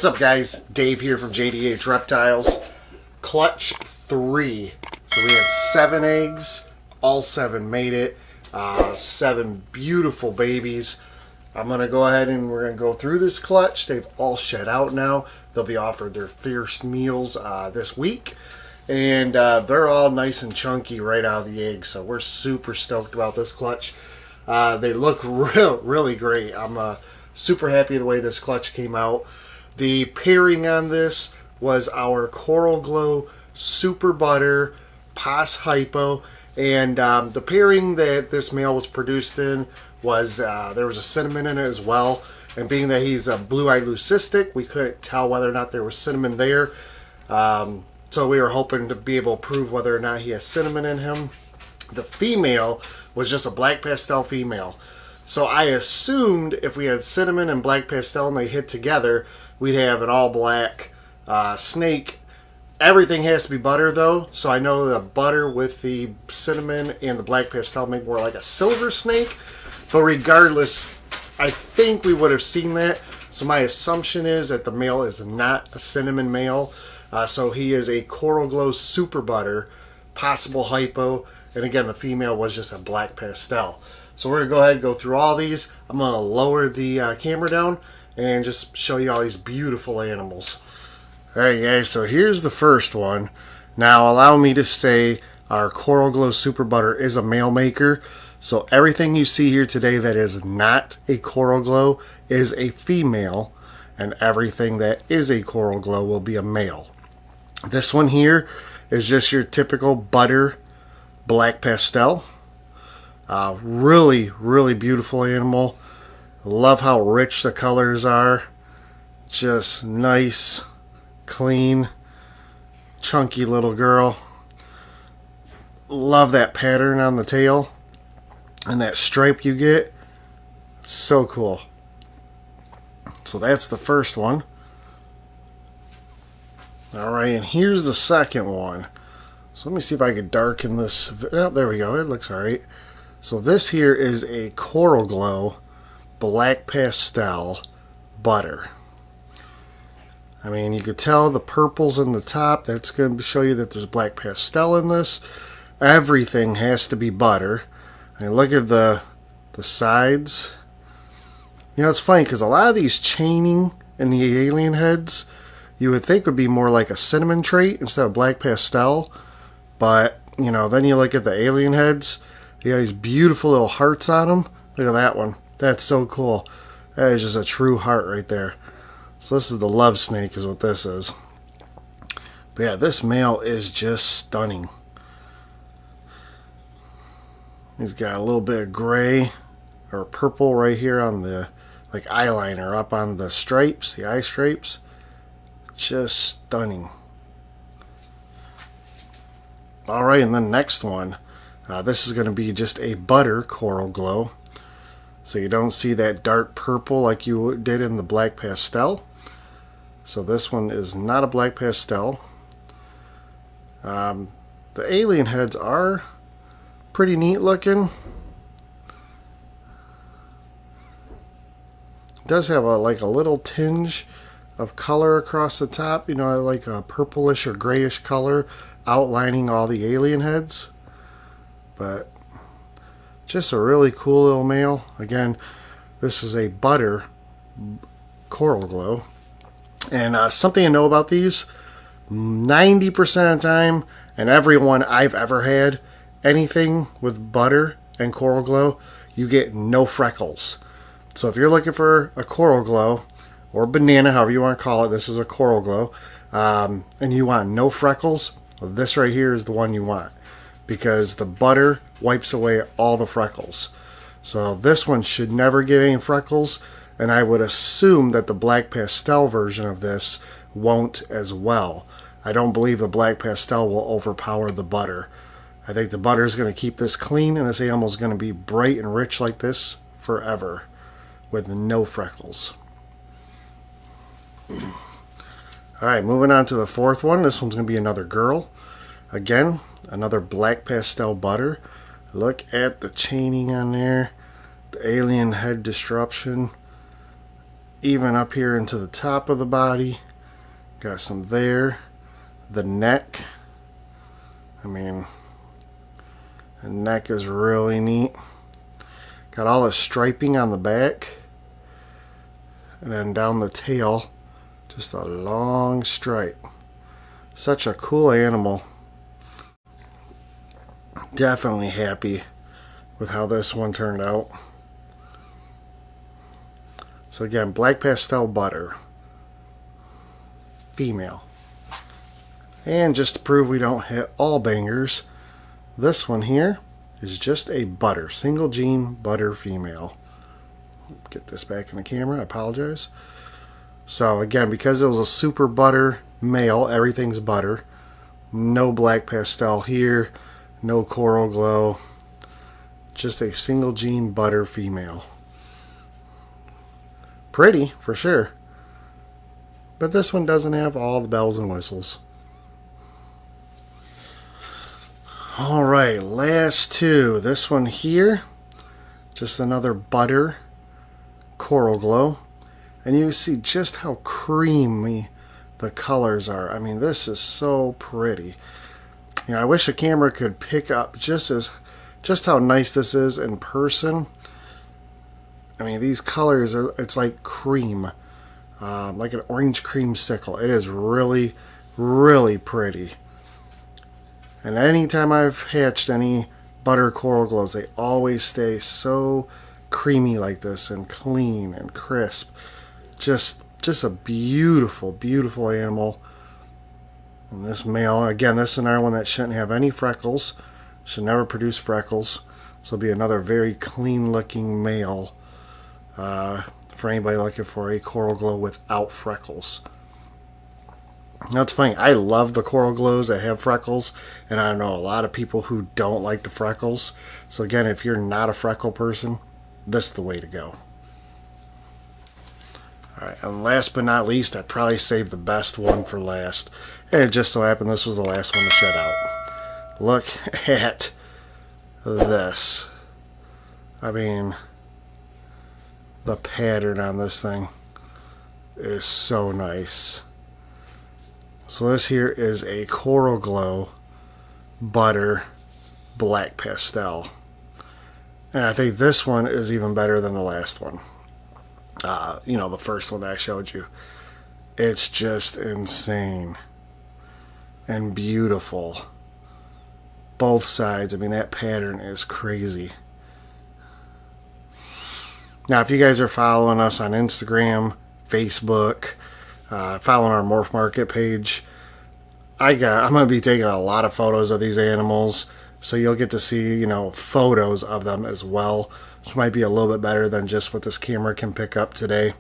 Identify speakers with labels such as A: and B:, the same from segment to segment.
A: What's up, guys? Dave here from JDH Reptiles. Clutch 3. So we had 7 eggs. All 7 made it. 7 beautiful babies. I'm going to go ahead and we're going to go through this clutch. They've all shed out now. They'll be offered their first meals this week. And they're all nice and chunky right out of the egg. So we're super stoked about this clutch. They look really great. I'm super happy the way this clutch came out. The pairing on this was our Coral Glow Super Butter Pos Hypo, and the pairing that this male was produced in was there was a cinnamon in it as well. And being that he's a blue-eyed leucistic, we couldn't tell whether or not there was cinnamon there. So we were hoping to be able to prove whether or not he has cinnamon in him. The female was just a black pastel female. So I assumed if we had cinnamon and black pastel and they hit together, we'd have an all-black snake. Everything has to be butter, though. So I know the butter with the cinnamon and the black pastel make more like a silver snake. But regardless, I think we would have seen that. So my assumption is that the male is not a cinnamon male. So he is a Coral Glow Super Butter, possible hypo. And again, the female was just a black pastel. So we're going to go ahead and go through all these. I'm going to lower the camera down and just show you all these beautiful animals. Alright guys, so here's the first one. Now allow me to say our Coral Glow Super Butter is a male maker. So everything you see here today that is not a Coral Glow is a female. And everything that is a Coral Glow will be a male. This one here is just your typical butter black pastel. Really beautiful animal. Love how rich the colors are. Just nice, clean, chunky little girl. Love that pattern on the tail and that stripe you get. So cool. So that's the first one. Alright, and here's the second one. So let me see if I can darken this. Oh, there we go. It looks alright. So this here is a Coral Glow black pastel butter. I mean, you could tell the purples in the top. That's going to show you that there's black pastel in this. Everything has to be butter. I mean, look at the sides. You know, it's funny because a lot of these chaining in the alien heads, you would think would be more like a cinnamon trait instead of black pastel. But, you know, then you look at the alien heads. You got these beautiful little hearts on them. Look at that one. That's so cool. That is just a true heart right there. So this is the love snake is what this is. But yeah, this male is just stunning. He's got a little bit of gray or purple right here on the like eyeliner up on the stripes, the eye stripes. Just stunning. Alright, and then next one. This is going to be just a butter Coral Glow. So you don't see that dark purple like you did in the black pastel. So this one is not a black pastel. The alien heads are pretty neat looking. It does have like a little tinge of color across the top. You know, like a purplish or grayish color outlining all the alien heads. But just a really cool little male. Again, this is a butter Coral Glow. And something to know about these, 90% of the time, and everyone I've ever had, anything with butter and Coral Glow, you get no freckles. So if you're looking for a Coral Glow, or banana, however you want to call it, this is a Coral Glow, and you want no freckles, well, this right here is the one you want. Because the butter wipes away all the freckles. So this one should never get any freckles, and I would assume that the black pastel version of this won't as well. I don't believe the black pastel will overpower the butter. I think the butter is going to keep this clean, and this animal is going to be bright and rich like this forever with no freckles. Alright, moving on to the fourth one. This one's going to be another girl. Again, another black pastel butter. Look at the chaining on there. The alien head disruption. even up here into the top of the body. Got some there. The neck. I mean, the neck is really neat. Got all the striping on the back. And then down the tail, just a long stripe. Such a cool animal. Definitely happy with how this one turned out. So again, black pastel butter. Female. And just to prove we don't hit all bangers, this one here is just a butter, single gene butter female. Get this back in the camera, I apologize. So again, because it was a super butter male, everything's butter. No black pastel here, no coral glow. Just a single gene butter female. Pretty, for sure. But this one doesn't have all the bells and whistles. Alright, last two. This one here, just another butter coral glow. And you see just how creamy the colors are. I mean, this is so pretty. You know, I wish a camera could pick up just how nice this is in person. I mean, these colors are, it's like cream. Like an orange creamsicle. It is really, really pretty. And anytime I've hatched any butter coral glows, they always stay so creamy like this and clean and crisp. Just a beautiful, beautiful animal. And this male, again, this is another one that shouldn't have any freckles. Should never produce freckles. This will be another very clean looking male for anybody looking for a coral glow without freckles. That's funny. I love the coral glows that have freckles, and I know a lot of people who don't like the freckles. So again, if you're not a freckle person, this is the way to go. Alright, and last but not least, I probably saved the best one for last. And it just so happened this was the last one to shed out. Look at this. I mean, the pattern on this thing is so nice. So this here is a coral glow butter black pastel. And I think this one is even better than the last one. You know, the first one I showed you. It's just insane and beautiful. Both sides. I mean, that pattern is crazy. Now, if you guys are following us on Instagram, Facebook, following our Morph Market page, I'm going to be taking a lot of photos of these animals, so you'll get to see, you know, photos of them as well, which might be a little bit better than just what this camera can pick up today.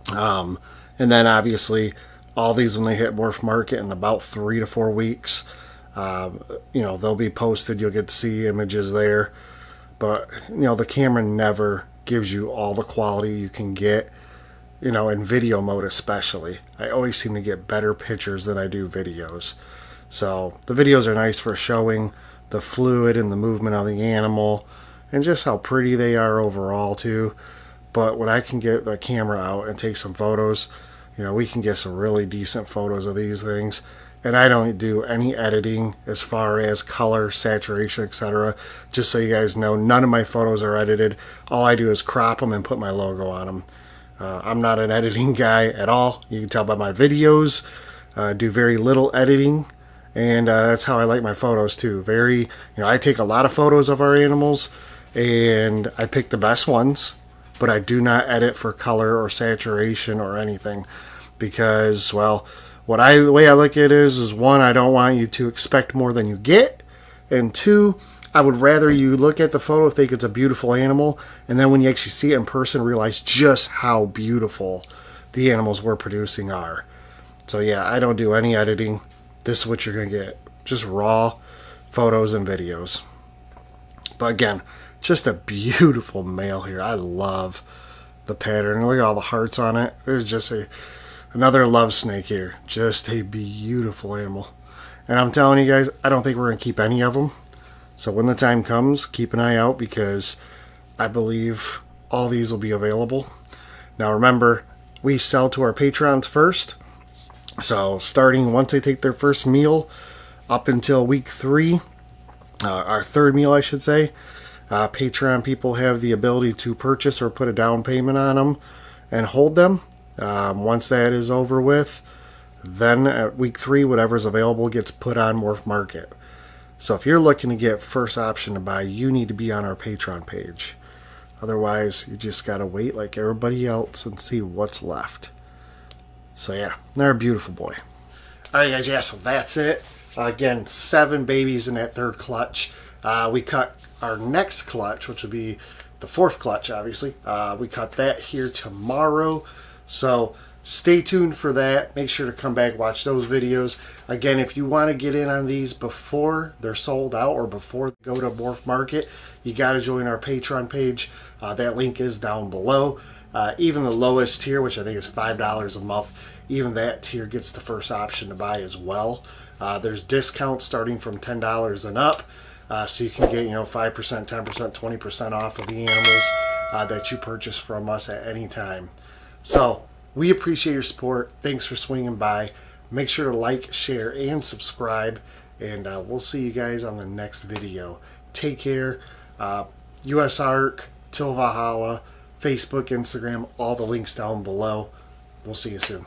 A: And then obviously all these, when they hit Morph Market in about 3 to 4 weeks, you know, they'll be posted. You'll get to see images there. But, you know, the camera never gives you all the quality you can get, you know, in video mode especially. I always seem to get better pictures than I do videos. So the videos are nice for showing the fluid and the movement of the animal and just how pretty they are overall too. But when I can get the camera out and take some photos, you know, we can get some really decent photos of these things. And I don't do any editing as far as color, saturation, etc. Just so you guys know, none of my photos are edited. All I do is crop them and put my logo on them. I'm not an editing guy at all. You can tell by my videos. Do very little editing. And that's how I like my photos too. Very, you know, I take a lot of photos of our animals and I pick the best ones. But I do not edit for color or saturation or anything. Because, well, the way I look at it is one, I don't want you to expect more than you get, and two, I would rather you look at the photo, think it's a beautiful animal, and then when you actually see it in person, realize just how beautiful the animals we're producing are. So yeah, I don't do any editing. This is what you're going to get. Just raw photos and videos. But again, just a beautiful male here. I love the pattern. Look at all the hearts on it. It's just another love snake here. Just a beautiful animal. And I'm telling you guys, I don't think we're going to keep any of them. So when the time comes, keep an eye out because I believe all these will be available. Now remember, we sell to our patrons first. So starting once they take their first meal up until week 3, our third meal I should say, Patreon people have the ability to purchase or put a down payment on them and hold them. Once that is over with, then at week 3, whatever's available gets put on Morph Market. So if you're looking to get first option to buy, you need to be on our Patreon page. Otherwise, you just got to wait like everybody else and see what's left. So yeah, they're a beautiful boy. Alright guys, yeah, so that's it. Again, 7 babies in that third clutch. We cut our next clutch, which would be the 4th clutch, obviously. We cut that here tomorrow. So stay tuned for that. Make sure to come back, watch those videos. Again, if you want to get in on these before they're sold out or before they go to Morph Market, you got to join our Patreon page. That link is down below. Even the lowest tier, which I think is $5 a month, even that tier gets the first option to buy as well. There's discounts starting from $10 and up, so you can get 5%, 10%, 20% off of the animals that you purchase from us at any time. So we appreciate your support. Thanks for swinging by. Make sure to like, share, and subscribe, and we'll see you guys on the next video. Take care. US Arc, Till Valhalla, Facebook, Instagram, all the links down below. We'll see you soon.